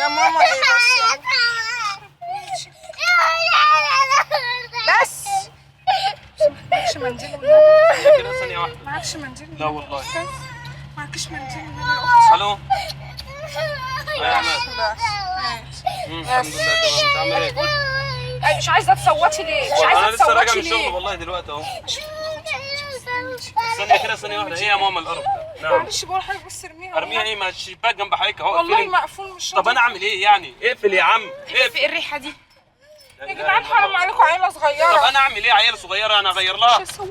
يا ماما ايه بس معكش منديل كده ثانية واحدة. معكش منديل؟ لا والله. معكش منديل من اختي؟ الو. يا عماد. الحمد لله تمام. انت عامل ايه؟ مش عايزه تصوتي ليه؟ مش انا عايزه لسه راجع تصوتي من الشغل ليه؟ والله دلوقتي اهو. ثانية كده ثانية واحدة. ايه يا ماما القرف ده؟ نعم. معلش بقول لحضرتك بس ارميها. ارميها ايه؟ ما الشباك جنب حضرتك اهو. والله اقفلي. مقفول مش طب انا اعمل ايه يعني؟ اقفل يا عم. اقفل. ايه الريحه دي؟ لا يا إله جدعان إلا حرام الله. عليكم عيله صغيره. طب انا اعمل ايه؟ عيال صغيرة انا اغير لها؟ مش السواق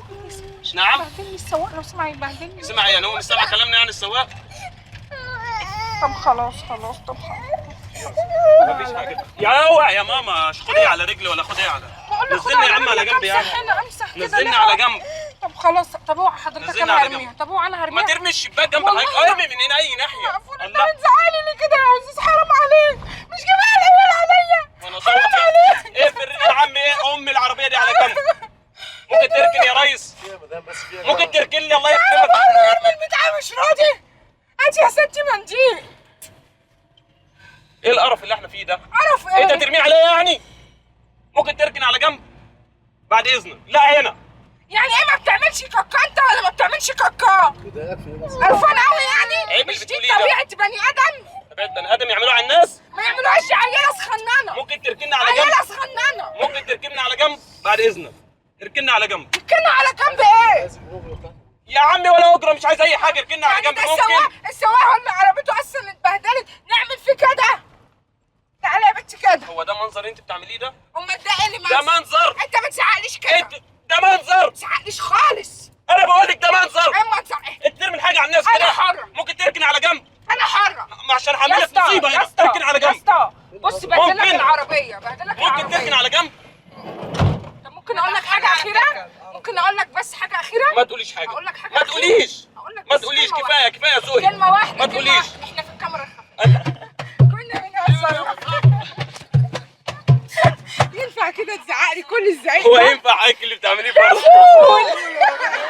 نعم؟ يبهدلني السواق لو سمع يبهدلني. سمع يعني هو مش سامع كلامنا يعني السواق؟ طب خلاص طب خلاص. مفيش حاجة. يا ماما خدي على رجلي ولا خدي على نزلني يا عم على جنب يا عم. امسح كده نزلني ليه؟ على جنب. طب خلاص طب اوعى حضرتك نزلني انا على هرميها. جنب. طب اوعى انا هرميها. ما ترمي الشباك جنب والله حضرتك. ارمي من هنا اي ناحية. مقفول. انت الله. بتزعلي لي كده يا استاذ حرام عليك. مش كفايه العيال عليا. وانا صوت ايه في يا عم ايه ام العربية دي على جنب. ممكن تركن يا ريس. ممكن تركن لي الله يكرمك. ارمي البتاع مش راضي. هاتي يا ستي منديل. ايه القرف اللي احنا فيه ده؟ قرف ايه؟ انت ترميه عليا يعني؟ ممكن تركن على جنب بعد اذنك. لا هنا. يعني ايه ما بتعملش كاكا انت ولا ما بتعملش كاكا؟ قرفان قوي يعني؟ عيب مش اللي دي بتقوليه ده. طبيعة بني ادم؟ طبيعة بني ادم يعملوها على الناس؟ ما يعملوهاش دي عيالة صغننة. ممكن تركننا على جنب. عيالة صغننة. ممكن تركننا على جنب بعد اذنك. اركننا على جنب. تركنها على جنب ايه؟ يا عمي ولا اجره مش عايز اي حاجه. اركننا على يعني جنب ده ممكن. السواق هو اللي عربيته اصلا اتبهدلت نعمل فيه كده؟ تعالى يا بنتي كده. هو ده منظر انت بتعمليه ده؟ امال ده ايه اللي ده منظر. انت ما تزعقليش كده. انت ده منظر. ما تزعقليش خالص. انا بقول لك ده منظر. ايه منظر ايه؟ انت ترمي الحاجه على الناس أنا كده. حرة. ممكن تركن على جنب. انا حرة. عشان يا هعمل لك اسطى مصيبه يا هنا. اسطى اركن على يا جنب. اسطى بص بهدلك ممكن. العربية بهدلك ممكن تركن على جنب. طب ممكن اقول لك حاجة أخيرة؟ ممكن أقول لك بس حاجة أخيرة؟ ما تقوليش حاجه. هقول لك حاجة ما أخيرة. تقوليش. هقول لك ما بس تقوليش. كلمة كفايه كفايه زوي. كلمة واحدة. ما كلمة تقوليش. واحدة. احنا في الكاميرا الخفية. كنا بنهزر. ينفع كده تزعقلي كل الزعيق هو ده؟ ينفع حضرتك اللي بتعمليه برضه؟